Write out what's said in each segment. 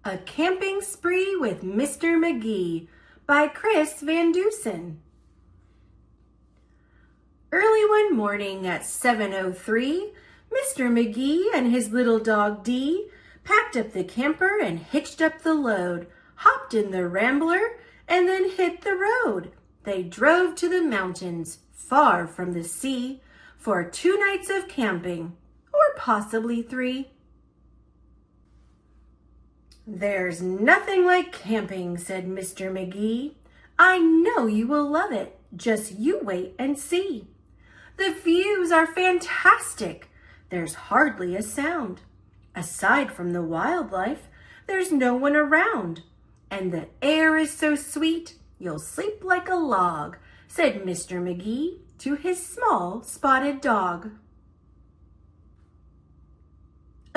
A Camping Spree with Mr. Magee by Chris Van Dusen. Early one morning at 7:03, Mr. Magee and his little dog Dee packed up the camper and hitched up the load, hopped in the Rambler, and then hit the road. They drove to the mountains, far from the sea, for 2 nights of camping, or possibly 3. "There's nothing like camping," said Mr. Magee. "I know you will love it. Just you wait and see. The views are fantastic. There's hardly a sound. Aside from the wildlife, there's no one around. And the air is so sweet, you'll sleep like a log," said Mr. Magee to his small spotted dog.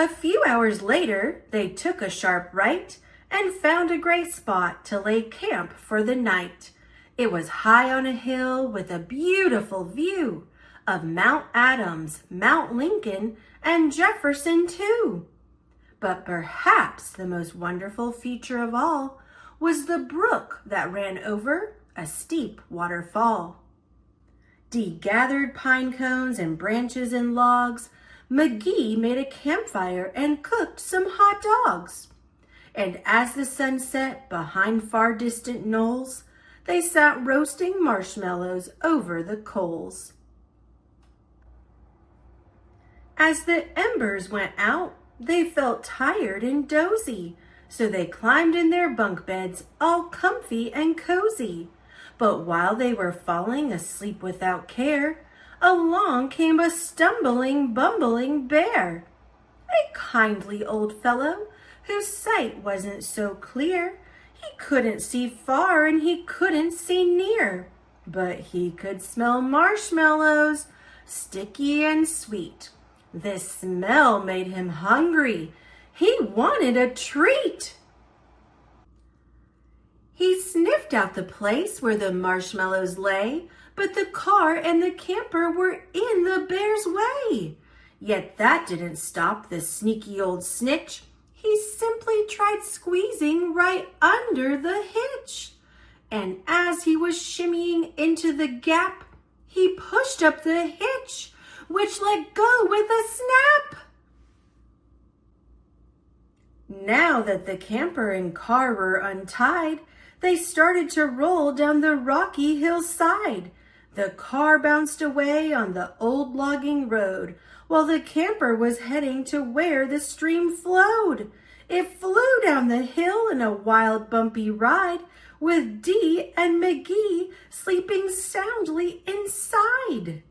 A few hours later, they took a sharp right and found a great spot to lay camp for the night. It was high on a hill with a beautiful view of Mount Adams, Mount Lincoln, and Jefferson too. But perhaps the most wonderful feature of all was the brook that ran over a steep waterfall. Dee gathered pine cones and branches and logs. Magee made a campfire and cooked some hot dogs. And as the sun set behind far distant knolls, they sat roasting marshmallows over the coals. As the embers went out, they felt tired and dozy, so they climbed in their bunk beds all comfy and cozy. But while they were falling asleep without care, along came a stumbling, bumbling bear, a kindly old fellow whose sight wasn't so clear. He couldn't see far and he couldn't see near, but he could smell marshmallows, sticky and sweet. This smell made him hungry. He wanted a treat. He sniffed out the place where the marshmallows lay, but the car and the camper were in the bear's way. Yet that didn't stop the sneaky old snitch. He simply tried squeezing right under the hitch. And as he was shimmying into the gap, he pushed up the hitch, which let go with a snap. Now that the camper and car were untied, they started to roll down the rocky hillside. The car bounced away on the old logging road, while the camper was heading to where the stream flowed. It flew down the hill in a wild, bumpy ride, with Dee and Magee sleeping soundly inside.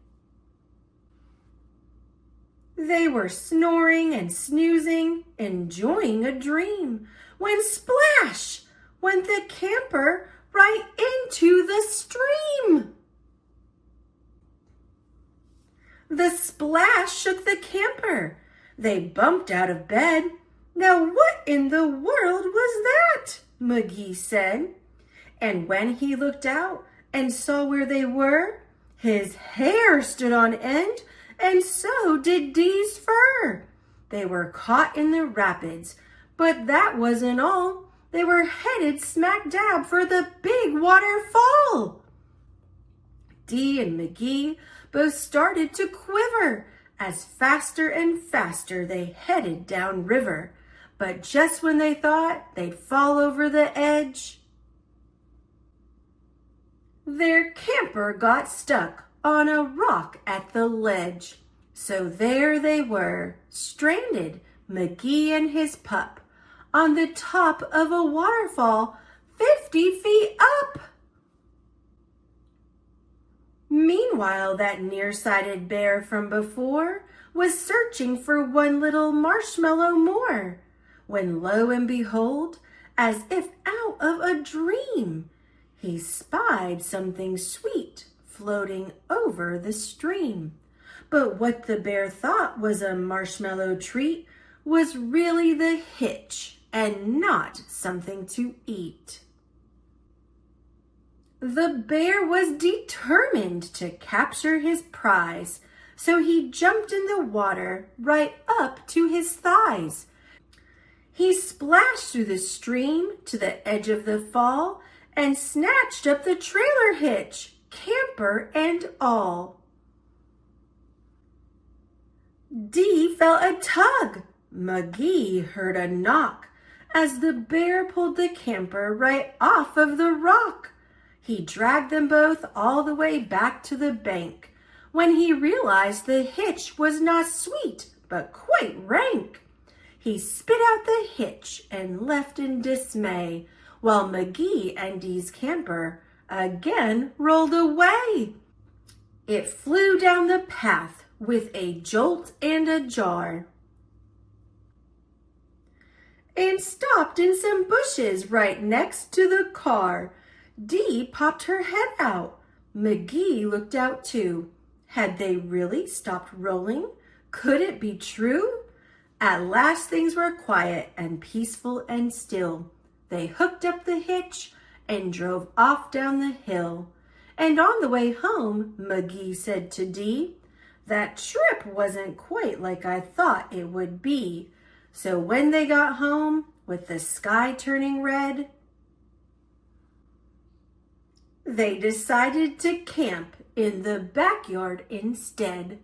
They were snoring and snoozing, enjoying a dream, when splash went the camper right into the stream. The splash shook the camper. They bumped out of bed. "Now what in the world was that?" Magee said. And when he looked out and saw where they were, his hair stood on end, and so did Dee's fur. They were caught in the rapids, but that wasn't all. They were headed smack dab for the big waterfall. Dee and Magee both started to quiver as faster and faster they headed down river. But just when they thought they'd fall over the edge, their camper got stuck on a rock at the ledge. So there they were, stranded, Magee and his pup, on the top of a waterfall 50 feet up. Meanwhile, that nearsighted bear from before was searching for one little marshmallow more, when lo and behold, as if out of a dream, he spied something sweet floating over the stream. But what the bear thought was a marshmallow treat was really the hitch and not something to eat. The bear was determined to capture his prize, so he jumped in the water right up to his thighs. He splashed through the stream to the edge of the fall and snatched up the trailer hitch, camper and all. Dee felt a tug. Magee heard a knock as the bear pulled the camper right off of the rock. He dragged them both all the way back to the bank when he realized the hitch was not sweet but quite rank. He spit out the hitch and left in dismay, while Magee and Dee's camper again rolled away. It flew down the path with a jolt and a jar, and stopped in some bushes right next to the car. Dee popped her head out. Magee looked out too. Had they really stopped rolling? Could it be true? At last things were quiet and peaceful and still. They hooked up the hitch and drove off down the hill. And on the way home, Magee said to Dee, "That trip wasn't quite like I thought it would be." So when they got home, with the sky turning red, they decided to camp in the backyard instead.